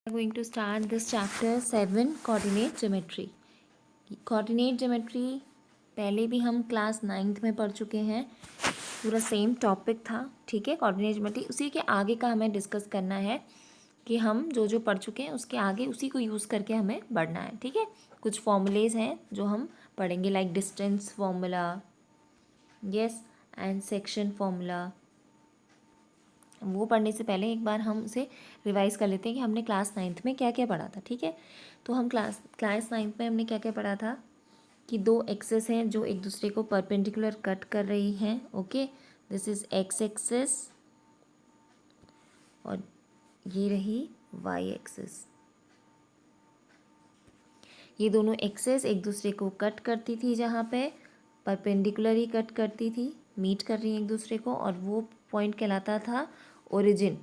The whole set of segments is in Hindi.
We are going to start this chapter 7 coordinate geometry. coordinate geometry पहले भी हम क्लास 9th में पढ़ चुके हैं. पूरा सेम टॉपिक था. ठीक है. coordinate geometry उसी के आगे का हमें डिस्कस करना है कि हम जो जो पढ़ चुके हैं उसके आगे उसी को यूज़ करके हमें बढ़ना है. ठीक है. कुछ फॉर्मूलेज हैं जो हम पढ़ेंगे like distance formula, yes, and section formula. वो पढ़ने से पहले एक बार हम उसे रिवाइज कर लेते हैं कि हमने क्लास 9th में क्या क्या पढ़ा था. ठीक है. तो हम क्लास 9th में हमने क्या क्या पढ़ा था कि दो एक्सेस हैं जो एक दूसरे को परपेंडिकुलर कट कर रही हैं. Okay, this is X axis और ये रही वाई एक्सेस. ये दोनों एक्सेस एक दूसरे को कट करती थी, जहाँ पे परपेंडिकुलर ही कट करती थी, मीट कर रही हैं एक दूसरे को, और वो पॉइंट कहलाता था ओरिजिन,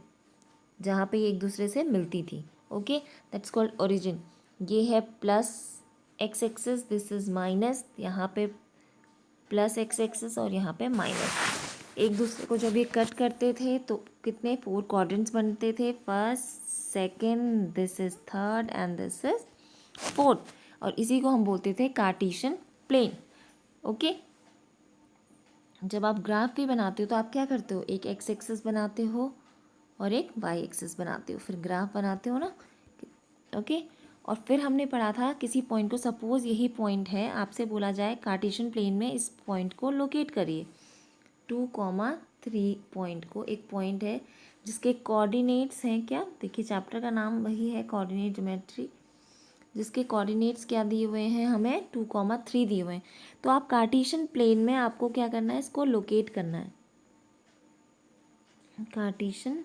जहाँ पे ये एक दूसरे से मिलती थी. Okay, that's called origin. ये है plus X axis, this is minus. यहाँ पे प्लस एक्स एक्सेस और यहाँ पे माइनस. एक दूसरे को जब ये कट करते थे तो कितने 4 क्वाड्रेंट्स बनते थे. First, second, this is third and this is fourth. और इसी को हम बोलते थे कार्टेशियन प्लेन. ओके. जब आप ग्राफ भी बनाते हो तो आप क्या करते हो, एक एक्स एक्सिस बनाते हो और एक वाई एक्सिस बनाते हो, फिर ग्राफ बनाते हो ना. ओके. और फिर हमने पढ़ा था किसी पॉइंट को, सपोज यही पॉइंट है, आपसे बोला जाए कार्टेशियन प्लेन में इस पॉइंट को लोकेट करिए. 2,3 पॉइंट को, एक पॉइंट है जिसके कोऑर्डिनेट्स हैं क्या, देखिए चैप्टर का नाम वही है कोऑर्डिनेट ज्योमेट्री, जिसके कोऑर्डिनेट्स क्या दिए हुए हैं हमें 2,3 दिए हुए हैं. तो आप कार्टेशियन प्लेन में आपको क्या करना है, इसको लोकेट करना है कार्टेशियन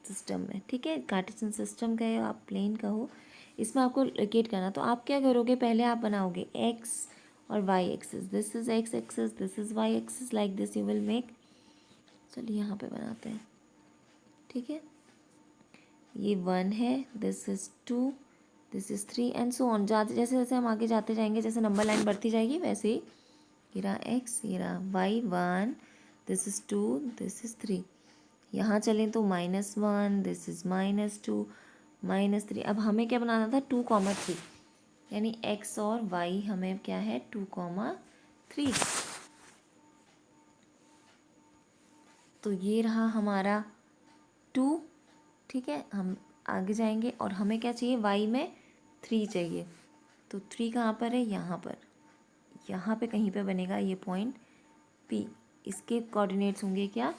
सिस्टम में. ठीक है. कार्टेशियन सिस्टम का आप प्लेन का हो, इसमें आपको लोकेट करना. तो आप क्या करोगे, पहले आप बनाओगे एक्स और Y axis. This is X axis, this is Y axis, like this you will make. चलिए यहाँ पे बनाते हैं. ठीक है. ये 1 है, this is 2, this is 3 and so on. जैसे जैसे हम आगे जाते जाएंगे, जैसे नंबर लाइन बढ़ती जाएगी वैसे ही ये रहा एक्स, ये रहा Y. 1, this is 2, this is 3. यहाँ चलें तो -1, दिस इज -2, -3. अब हमें क्या बनाना था, 2,3, यानी एक्स और वाई हमें क्या है 2,3. तो ये रहा हमारा 2. ठीक है. हम आगे जाएंगे और हमें क्या चाहिए, वाई में 3 चाहिए. तो 3 कहाँ पर है, यहाँ पर, यहाँ पे कहीं पे बनेगा ये पॉइंट P. इसके कोऑर्डिनेट्स होंगे क्या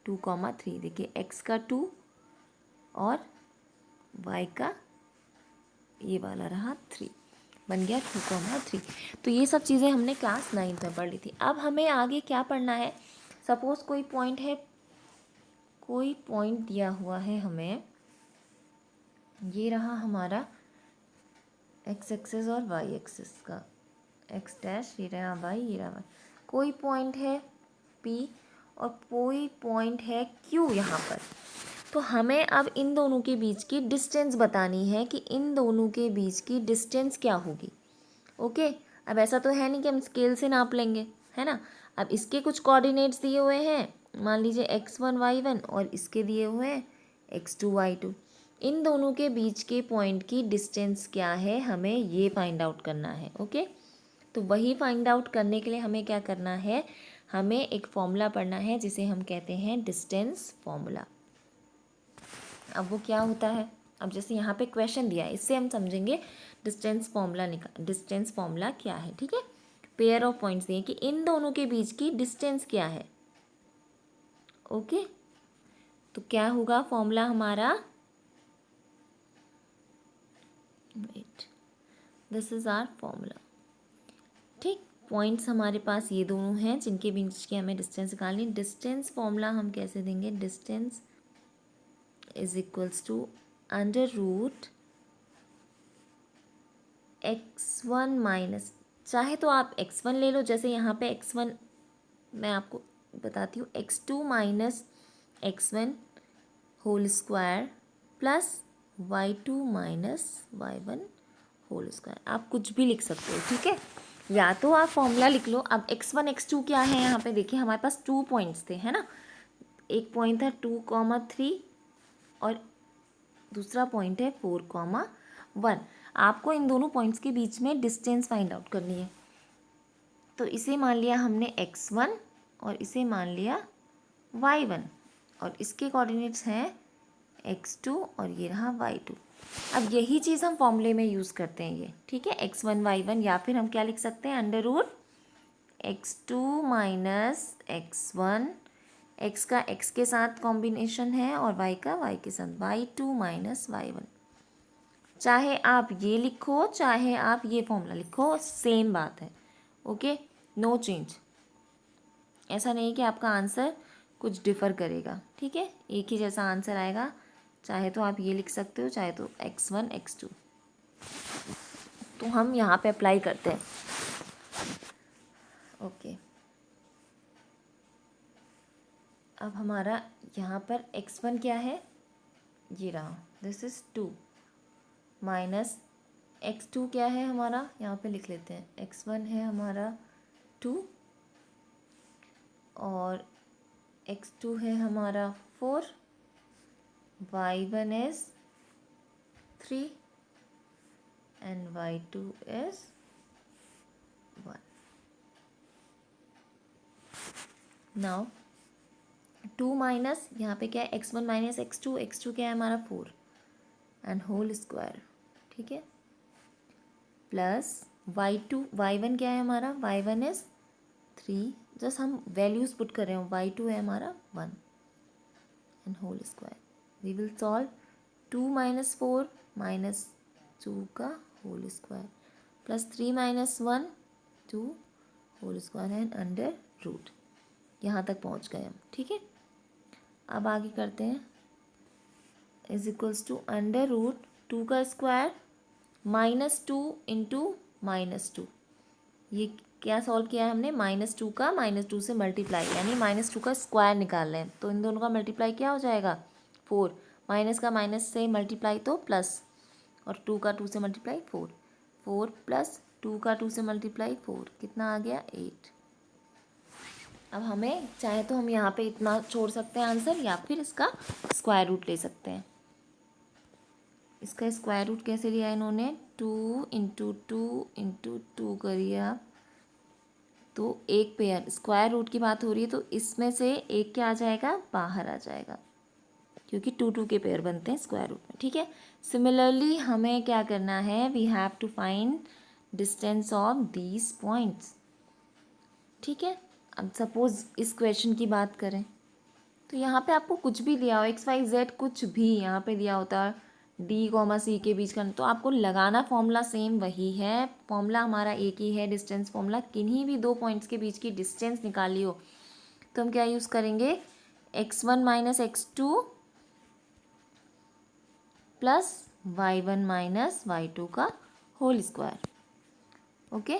2,3. देखिए एक्स का 2 और वाई का ये वाला रहा 3, बन गया 2,3. तो ये सब चीज़ें हमने क्लास 9th में पढ़ ली थी. अब हमें आगे क्या पढ़ना है, सपोज कोई पॉइंट है, कोई पॉइंट दिया हुआ है हमें, ये रहा हमारा एक्स एक्सिस और वाई एक्सिस का, एक्स डैश, ये रहा वाई, ये रहा वाई. कोई पॉइंट है P और कोई पॉइंट है Q यहाँ पर. तो हमें अब इन दोनों के बीच की डिस्टेंस बतानी है कि इन दोनों के बीच की डिस्टेंस क्या होगी. ओके. अब ऐसा तो है नहीं कि हम स्केल से नाप लेंगे, है ना. अब इसके कुछ कोऑर्डिनेट्स दिए हुए हैं, मान लीजिए x1 y1, और इसके दिए हुए हैं x2 y2. इन दोनों के बीच के पॉइंट की डिस्टेंस क्या है, हमें ये फाइंड आउट करना है. ओके. तो वही फाइंड आउट करने के लिए हमें क्या करना है, हमें एक फॉर्मूला पढ़ना है जिसे हम कहते हैं डिस्टेंस फॉर्मूला. अब वो क्या होता है, अब जैसे यहाँ पे क्वेश्चन दिया है, इससे हम समझेंगे डिस्टेंस फॉर्मूला क्या है. ठीक है. पेयर ऑफ पॉइंट्स दिए कि इन दोनों के बीच की डिस्टेंस क्या है. ओके. तो क्या होगा फॉर्मूला हमारा, wait, this is our formula. ठीक. पॉइंट्स हमारे पास ये दोनों हैं जिनके बीच की हमें डिस्टेंस निकालनी. डिस्टेंस फॉर्मूला हम कैसे देंगे, distance is equals to under root x1 minus, चाहे तो आप x1 ले लो, जैसे यहाँ पे x1 मैं आपको बताती हूँ, x2 minus x1 whole square plus y2 minus y1 whole square. आप कुछ भी लिख सकते हो. ठीक है. या तो आप फॉर्मूला लिख लो. अब x1 x2 क्या है, यहाँ पे देखिए हमारे पास 2 पॉइंट्स थे, है ना. एक पॉइंट था 2,3 और दूसरा पॉइंट है 4,1। आपको इन दोनों पॉइंट्स के बीच में डिस्टेंस फाइंड आउट करनी है। तो इसे मान लिया हमने x1 और इसे मान लिया y1 और इसके कोऑर्डिनेट्स हैं x2 और ये रहा y2। अब यही चीज़ हम फॉर्मूले में यूज़ करते हैं ये, ठीक है, x1 y1, या फिर हम क्या लिख सकते हैं, under root x2 minus x1, x का x के साथ कॉम्बिनेशन है और y का y के साथ, y2 माइनस y1। चाहे आप ये लिखो चाहे आप ये फॉर्मूला लिखो, सेम बात है। Okay, no change. ऐसा नहीं कि आपका आंसर कुछ डिफ़र करेगा, ठीक है, एक ही जैसा आंसर आएगा। चाहे तो आप ये लिख सकते हो, चाहे तो x1 x2। तो हम यहाँ पे अप्लाई करते हैं। ओके, अब हमारा यहाँ पर x1 क्या है, ये रहा, दिस इज़ 2 माइनस x2 क्या है हमारा, यहाँ पे लिख लेते हैं, x1 है हमारा 2 और x2 है हमारा 4, y1 is 3 and y2 is 1. Now 2 minus यहाँ पे क्या है, x1 माइनस x2 क्या है हमारा 4 एंड होल स्क्वायर, ठीक है, प्लस y1 क्या है हमारा, y1 इज 3, जस्ट हम वैल्यूज़ पुट कर रहे हैं, y2 है हमारा 1 and whole square. We will solve 2 minus 4 minus 2 का whole square plus 3 minus 1 2 whole square and under root. यहाँ तक पहुँच गए हम, ठीक है। अब आगे करते हैं, is equals to under root 2 का स्क्वायर माइनस 2 इंटू माइनस 2। ये क्या सॉल्व किया है हमने, -2 का -2 से मल्टीप्लाई, यानी -2 का स्क्वायर निकाल रहे हैं। तो इन दोनों का मल्टीप्लाई क्या हो जाएगा, 4, माइनस का माइनस से मल्टीप्लाई तो प्लस, और 2 का 2 से मल्टीप्लाई 4, 4 प्लस 2 का 2 से मल्टीप्लाई 4, कितना आ गया 8। अब हमें चाहे तो हम यहाँ पे इतना छोड़ सकते हैं आंसर, या फिर इसका स्क्वायर रूट ले सकते हैं। इसका स्क्वायर रूट कैसे लिया इन्होंने, 2 इंटू 2 इंटू 2 करिए आप, तो एक पेयर, स्क्वायर रूट की बात हो रही है तो इसमें से एक क्या आ जाएगा, बाहर आ जाएगा, क्योंकि 2 के पेयर बनते हैं स्क्वायर रूट में, ठीक है। सिमिलरली हमें क्या करना है, we have to find distance of these points, ठीक है। अब सपोज इस क्वेश्चन की बात करें तो यहाँ पे आपको कुछ भी दिया हो, XYZ कुछ भी यहाँ पे दिया होता है, D, C के बीच का, तो आपको लगाना फॉर्मूला सेम वही है, फॉर्मूला हमारा एक ही है, डिस्टेंस फॉर्मूला। किन्हीं भी दो पॉइंट्स के बीच की डिस्टेंस निकाली हो तो हम क्या यूज़ करेंगे, x1 minus x2 plus y1 minus y2 का होल स्क्वायर। ओके,